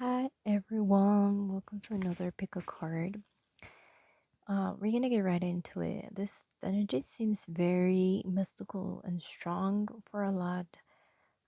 Hi everyone, welcome to another pick a card. We're gonna get right into it. This energy seems very mystical and strong for a lot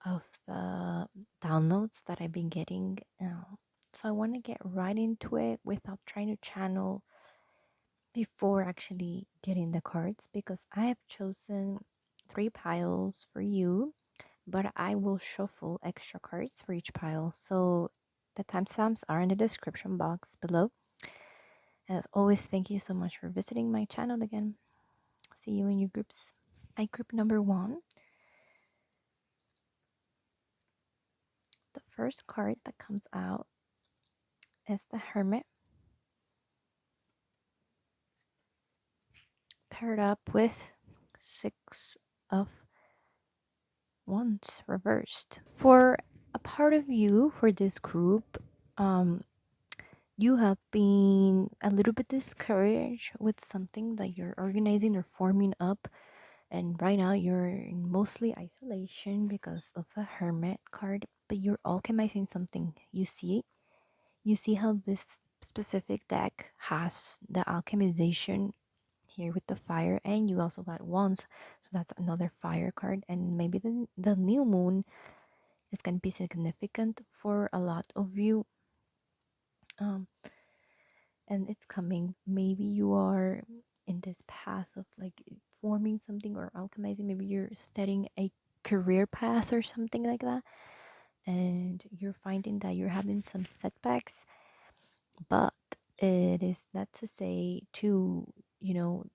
of the downloads that I've been getting. So I want to get right into it without trying to channel before actually getting the cards because I have chosen three piles for you, but I will shuffle extra cards for each pile. So the timestamps are in the description box below. As always, thank you so much for visiting my channel again. See you in your groups. I group number one. The first card that comes out is the Hermit, paired up with Six of Wands reversed. For a part of you, for this group, you have been a little bit discouraged with something that you're organizing or forming up, and right now you're in mostly isolation because of the Hermit card, but you're alchemizing something. You see how this specific deck has the alchemization here with the fire, and you also got wands, so that's another fire card. And maybe the new moon is going to be significant for a lot of you, um and it's coming. Maybe you are in this path of like forming something or alchemizing. Maybe you're studying a career path or something like that, and you're finding that you're having some setbacks, but it is not to say to, you know,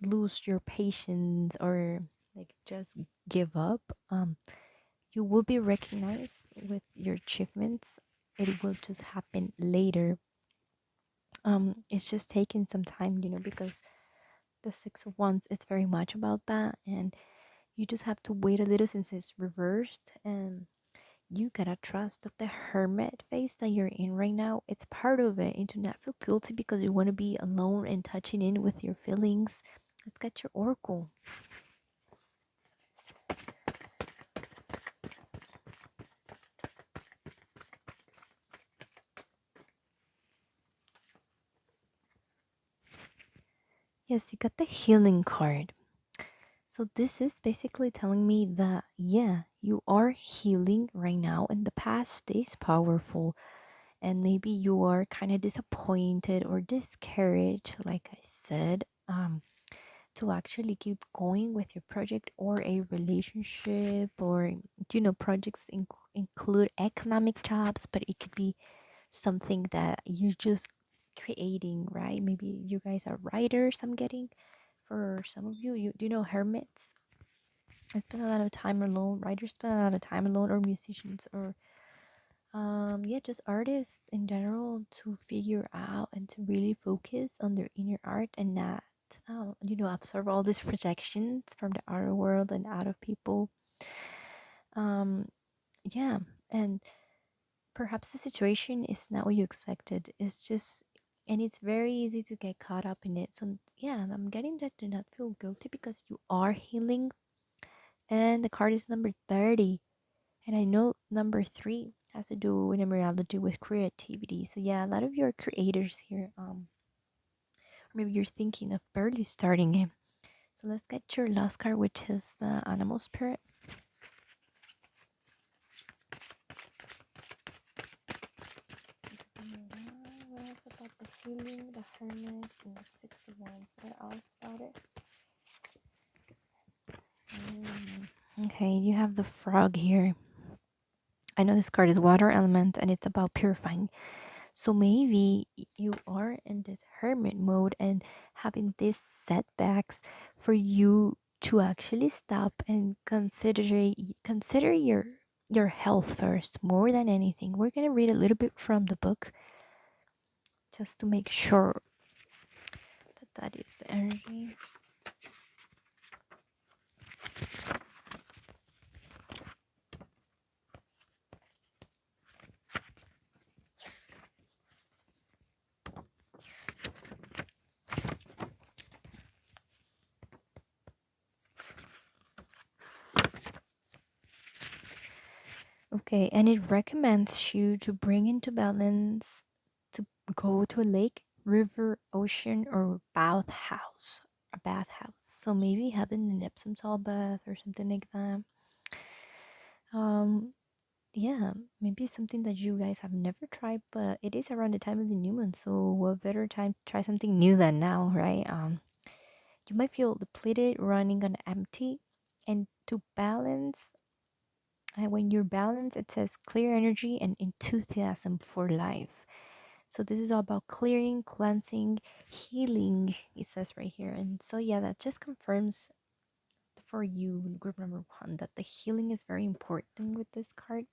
lose your patience or like just give up. You will be recognized with your achievements. It will just happen later. It's just taking some time, because the Six of Wands is very much about that, and you just have to wait a little since it's reversed. And you gotta trust that the hermit phase that you're in right now, it's part of it, and to not feel guilty because you want to be alone and touching in with your feelings. Let's get your oracle. Yes, you got the healing card. So this is basically telling me that, yeah, you are healing right now, and the past stays powerful, and maybe you are kind of disappointed or discouraged, like I said, to actually keep going with your project or a relationship, or projects include economic jobs, but it could be something that you're just creating, right? Maybe you guys are writers. I'm getting, for some of you, do you know hermits? I spend a lot of time alone. Writers spend a lot of time alone, or musicians, or yeah, just artists in general, to figure out and to really focus on their inner art and not, absorb all these projections from the outer world and out of people. Um, yeah, and perhaps the situation is not what you expected. It's just, and it's very easy to get caught up in it. So yeah, I'm getting that. Do not feel guilty because you are healing. And the card is number 30. And I know number 3 has to do with numerology, with creativity. So yeah, a lot of you are creators here. Or maybe you're thinking of barely starting it. So let's get your last card, which is the animal spirit. What else about the healing, the hermit, and the Six of Wands? What else about it? Okay, you have the frog here. I know this card is water element and it's about purifying. So maybe you are in this hermit mode and having these setbacks for you to actually stop and consider your health first more than anything. We're gonna read a little bit from the book just to make sure that that is the energy. Okay, Okay, and it recommends you to bring into balance to go to a lake, river, ocean, or bathhouse. A bathhouse. So maybe having an Epsom salt bath or something like that. Um, yeah, maybe something that you guys have never tried, but it is around the time of the new moon, so what better time to try something new than now, right? You might feel depleted, running on empty, and to balance, when you're balanced, it says clear energy and enthusiasm for life. So this is all about clearing, cleansing, healing. It says right here, and so yeah, that just confirms for you, group number one, that the healing is very important with this card.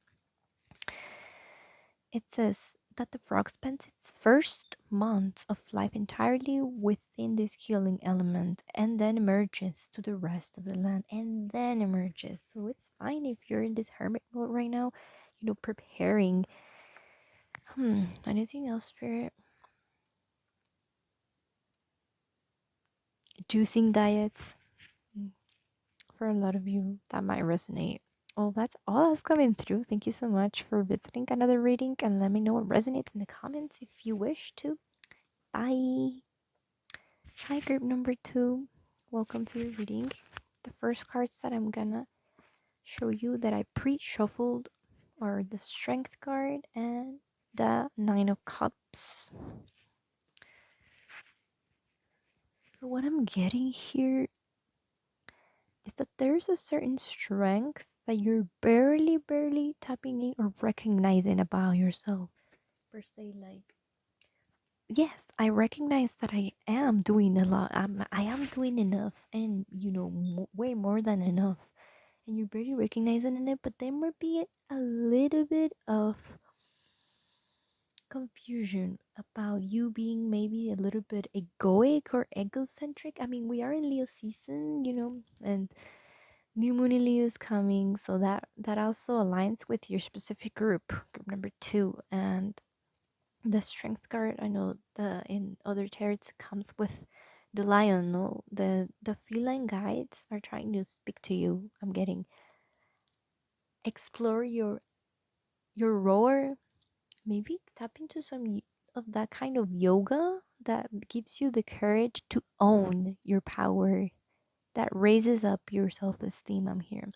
It says that the frog spends its first months of life entirely within this healing element and then emerges to the rest of the land and then emerges. So it's fine if you're in this hermit mode right now, preparing. Anything else, Spirit? Juicing diets. Mm, For a lot of you, that might resonate. Well, that's all that's coming through. Thank you so much for visiting another reading and let me know what resonates in the comments if you wish to. Bye. Hi, group number two. Welcome to your reading. The first cards that I'm gonna show you that I pre shuffled are the Strength card and the Nine of Cups. So, what I'm getting here is that there's a certain strength that you're barely tapping in or recognizing about yourself. Per se, like, yes, I recognize that I am doing a lot. I am doing enough, and way more than enough. And you're barely recognizing it, but there might be a little bit of confusion about you being maybe a little bit egoic or egocentric. I mean, we are in Leo season, and new moon in Leo is coming, so that also aligns with your specific group number two, and the strength card. I know the in other tarots comes with the lion. No, the feline guides are trying to speak to you. I'm getting explore your roar. Maybe tap into some of that kind of yoga that gives you the courage to own your power, that raises up your self-esteem. I'm here.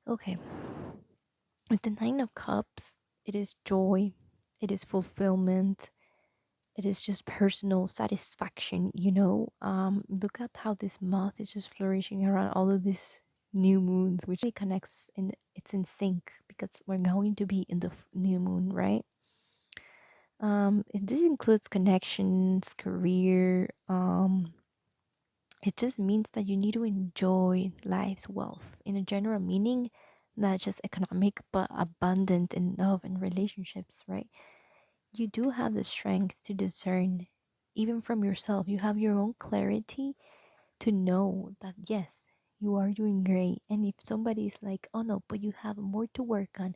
Okay, with the Nine of Cups, it is joy, it is fulfillment, it is just personal satisfaction. Look at how this moth is just flourishing around all of these new moons, which really connects, and it's in sync because we're going to be in the new moon, right? This includes connections, career. It just means that you need to enjoy life's wealth in a general meaning, not just economic, but abundant in love and relationships, right? You do have the strength to discern, even from yourself. You have your own clarity to know that yes, you are doing great. And if somebody's like, oh no, but you have more to work on,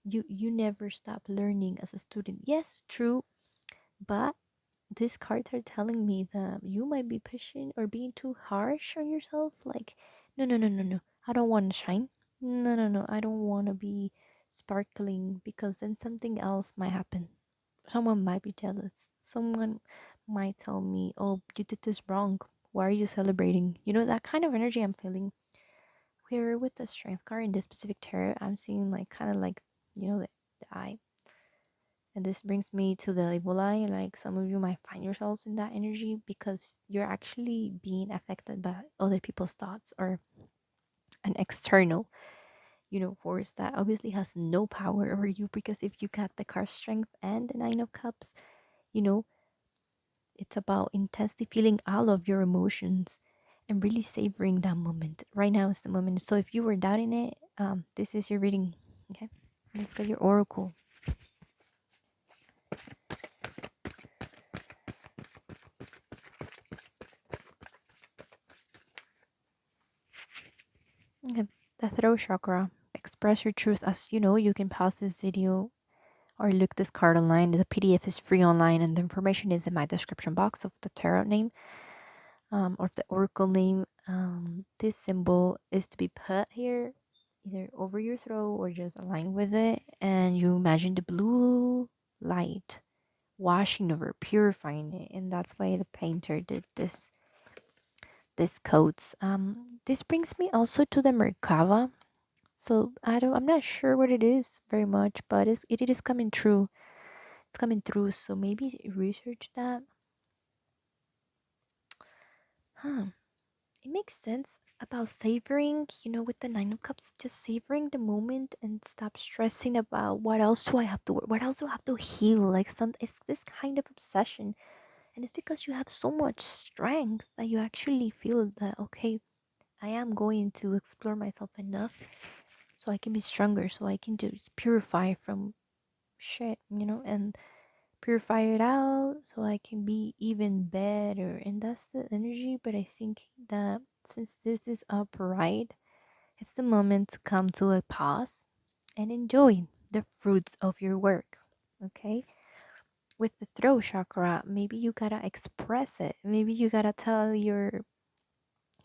you never stop learning as a student. Yes, true, but these cards are telling me that you might be pushing or being too harsh on yourself. Like, no, no, no, no, no. I don't want to shine. No, no, no. I don't want to be sparkling because then something else might happen. Someone might be jealous. Someone might tell me, oh, you did this wrong. Why are you celebrating? That kind of energy I'm feeling. Here with the strength card in this specific tarot, I'm seeing like kind of like, the eye. And this brings me to the Ebola. Like some of you might find yourselves in that energy because you're actually being affected by other people's thoughts or an external, force that obviously has no power over you. Because if you got the card strength and the Nine of Cups, you know, it's about intensely feeling all of your emotions and really savoring that moment. Right now is the moment. So if you were doubting it, this is your reading. Okay, let's get your oracle. Okay, the throat chakra. Express your truth. As you know, you can pause this video or look this card online. The PDF is free online, and the information is in my description box of the tarot name, or the oracle name. This symbol is to be put here either over your throat or just align with it, and you imagine the blue light washing over, purifying it, and that's why the painter did this coats. This brings me also to the Merkava. So I'm not sure what it is very much, but it is coming true. It's coming through. So maybe research that. Huh. It makes sense about savoring, with the Nine of Cups, just savoring the moment and stop stressing about what else do I have to, what else do I have to heal. Like it's this kind of obsession, and it's because you have so much strength that you actually feel that okay, I am going to explore myself enough so I can be stronger, so I can just purify from shit, and purify it out so I can be even better. And that's the energy. But I think that since this is upright, it's the moment to come to a pause and enjoy the fruits of your work. Okay? With the throat chakra, maybe you gotta express it. Maybe you gotta tell your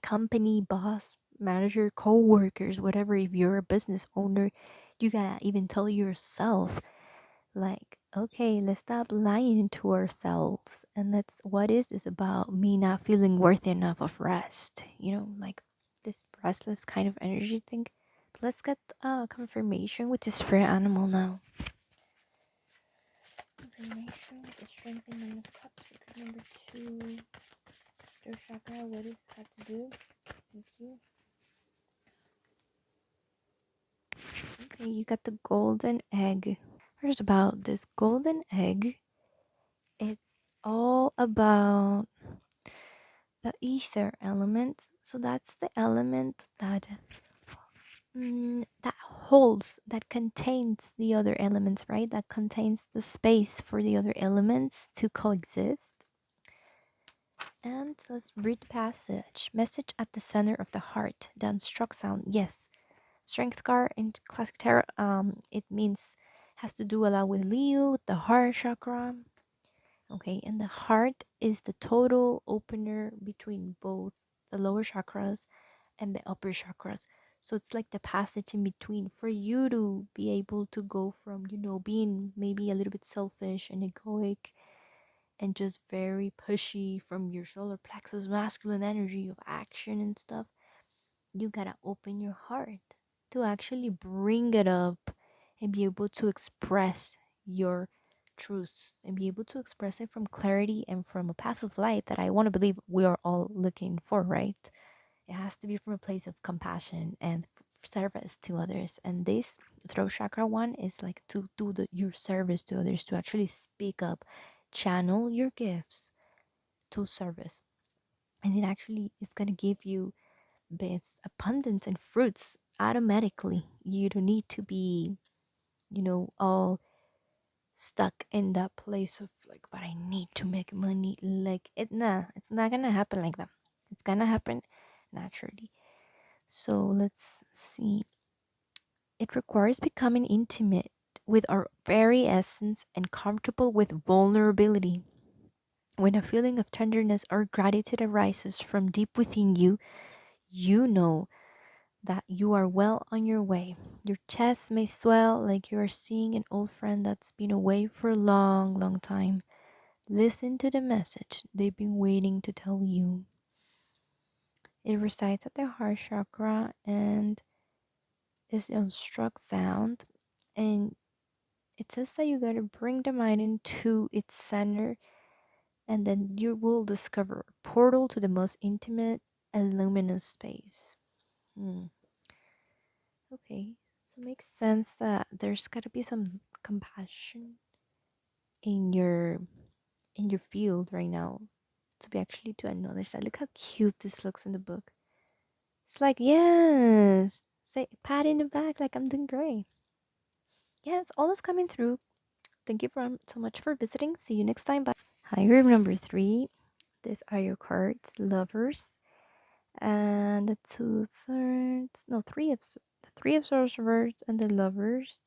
company boss, manager, co workers, whatever. If you're a business owner, you gotta even tell yourself like, okay, let's stop lying to ourselves, and that's what is about me not feeling worthy enough of rest, like this restless kind of energy thing. But let's get confirmation with the spirit animal now. Confirmation with the strength and nine of cups for group number 2, throat chakra. What does it have to do? Thank you. Okay, you got the golden egg. First, about this golden egg, it's all about the ether element. So that's the element that holds, that contains the other elements, right? That contains the space for the other elements to coexist. And let's read the passage. Message at the center of the heart. The unstruck sound. Yes. Strength card in classic tarot. It means has to do a lot with Leo, the heart chakra. Okay, and the heart is the total opener between both the lower chakras and the upper chakras. So it's like the passage in between for you to be able to go from, being maybe a little bit selfish and egoic and just very pushy from your solar plexus masculine energy of action and stuff. You gotta open your heart to actually bring it up and be able to express your truth and be able to express it from clarity and from a path of light that I want to believe we are all looking for, right? It has to be from a place of compassion and service to others. And this throat chakra one is like to do your service to others, to actually speak up, channel your gifts to service. And it actually is going to give you this abundance and fruits automatically. You don't need to be, all stuck in that place of like, but I need to make money. Like it's not gonna happen like that. It's gonna happen naturally. So let's see. It requires becoming intimate with our very essence and comfortable with vulnerability. When a feeling of tenderness or gratitude arises from deep within you, you know that you are well on your way. Your chest may swell like you are seeing an old friend that's been away for a long, long time. Listen to the message they've been waiting to tell you. It resides at the heart chakra and is on struck sound. And it says that you gotta bring the mind into its center, and then you will discover a portal to the most intimate and luminous space. Hmm. Okay, so it makes sense that there's gotta be some compassion in your field right now to be actually to acknowledge that. Look how cute this looks in the book. It's like, yes, say pat in the back like I'm doing great. Yes, all is coming through. Thank you so much for visiting. See you next time. Bye. Hi, group number 3. These are your cards, lovers, and the two swords. No, the three of sorcerers and the lovers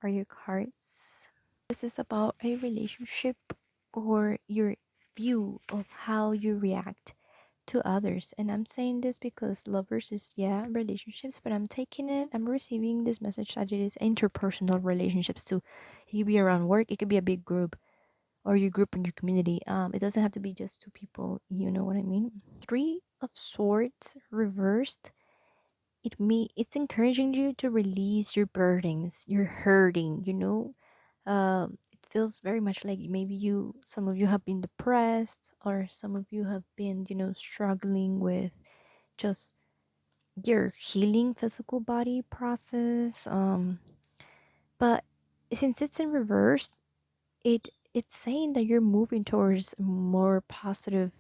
are your cards. This is about a relationship or your view of how you react to others. And I'm saying this because lovers is, yeah, relationships, but I'm taking it, I'm receiving this message that it is interpersonal relationships too. It could be around work, it could be a big group, or your group in your community. It doesn't have to be just two people, you know what I mean? Three of Swords reversed, it's encouraging you to release your burdens, your hurting, you know. It feels very much like maybe some of you have been depressed, or some of you have been, you know, struggling with just your healing physical body process. But since it's in reverse, it's saying that you're moving towards a more positive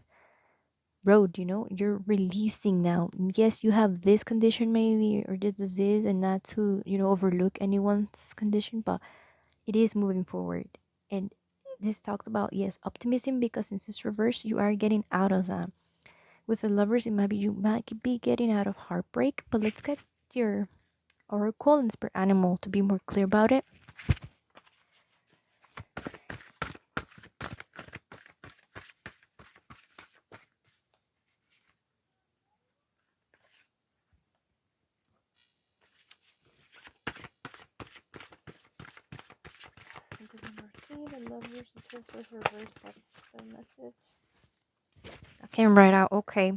road, you know. You're releasing now. Yes, you have this condition maybe, or this disease, and not to, you know, overlook anyone's condition, but it is moving forward. And this talks about, yes, optimism, because since it's reverse, you are getting out of that. With the lovers, it might be, you might be getting out of heartbreak. But let's get your oracle and spirit animal to be more clear about it. The lovers, reverse, that's the message. Okay, right out. Okay.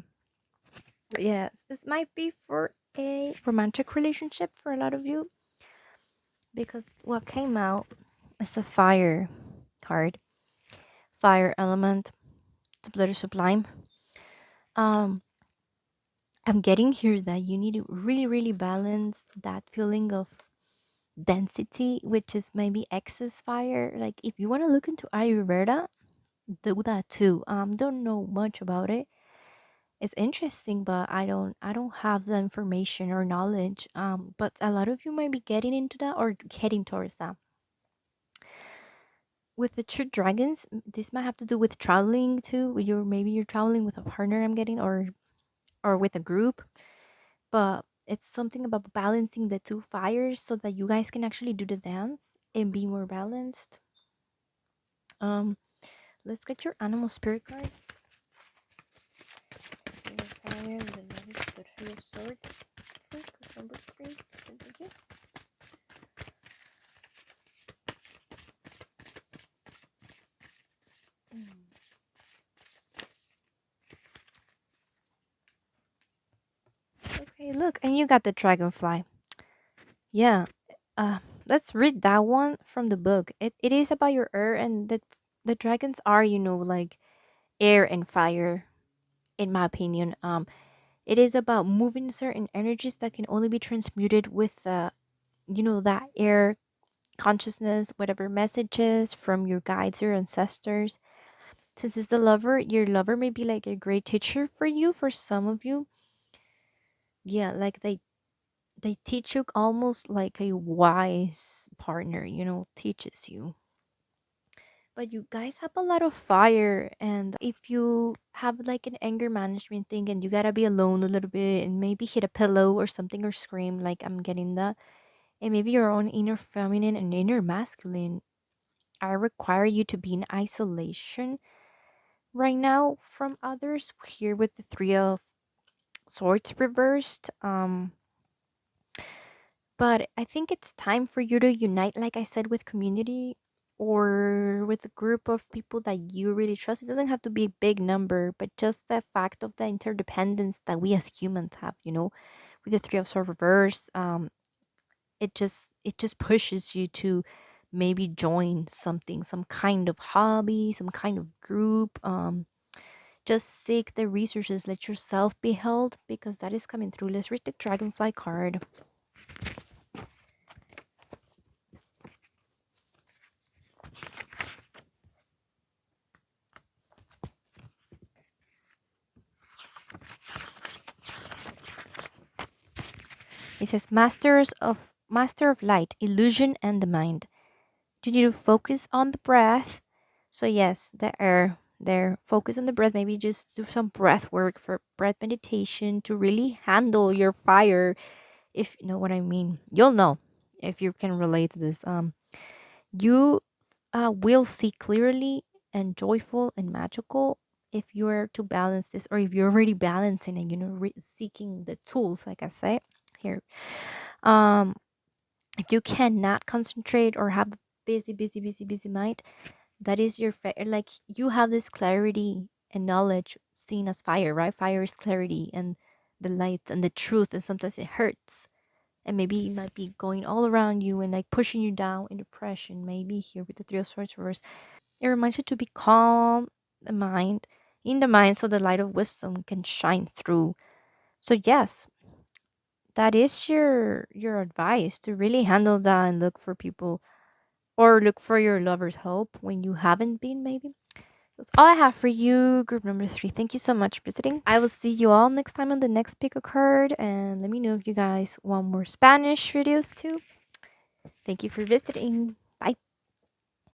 Yes, this might be for a romantic relationship for a lot of you, because what came out is a fire card, fire element, the blood sublime. Um, I'm getting here that you need to really, really balance that feeling of density, which is maybe excess fire. Like if you want to look into Ayurveda, do that too. Don't know much about it. It's interesting, but I don't have the information or knowledge. But a lot of you might be getting into that or heading towards that. With the true dragons, this might have to do with traveling too. Maybe you're traveling with a partner, I'm getting, or with a group. But it's something about balancing the two fires so that you guys can actually do the dance and be more balanced. Um, let's get your animal spirit card. The fire, the knight, the three of swords. Please, number three. Thank you. Okay, look, and you got the dragonfly. Yeah. Uh, let's read that one from the book. It is about your air, and the dragons are, you know, like air and fire, in my opinion. It is about moving certain energies that can only be transmuted with you know, that air consciousness, whatever messages from your guides, your ancestors. Since it's the lover, your lover may be like a great teacher for you. For some of you, yeah, like they teach you almost like a wise partner, you know, teaches you. But you guys have a lot of fire, and if you have like an anger management thing and you gotta be alone a little bit and maybe hit a pillow or something or scream, like I'm getting that, and maybe your own inner feminine and inner masculine, I require you to be in isolation right now from others. Here with the three of swords reversed, but I think it's time for you to unite, like I said, with community or with a group of people that you really trust. It doesn't have to be a big number, but just the fact of the interdependence that we as humans have, you know, with the three of swords reversed, it just pushes you to maybe join something, some kind of hobby, some kind of group. Just seek the resources, let yourself be held, because that is coming through. Let's read the dragonfly card. It says Master of Light, Illusion and the Mind. You need to focus on the breath. So yes, the air there. Focus on the breath. Maybe just do some breath work for breath meditation to really handle your fire. If you know what I mean, you'll know if you can relate to this. You will see clearly and joyful and magical. if you're to balance this, or if you're already balancing and seeking the tools, like I say here, um if you cannot concentrate or have a busy mind, that is your like you have this clarity and knowledge seen as fire, right? Fire is clarity and the light and the truth, and sometimes it hurts, and maybe it might be going all around you and like pushing you down in depression. Maybe here with the Three of Swords reverse, it reminds you to be calm the mind in the mind, so the light of wisdom can shine through. So yes, that is your advice, to really handle that and look for people, or look for your lover's help when you haven't been, maybe. That's all I have for you, group number 3. Thank you so much for visiting. I will see you all next time on the next pick a card, and let me know if you guys want more Spanish videos too. Thank you for visiting.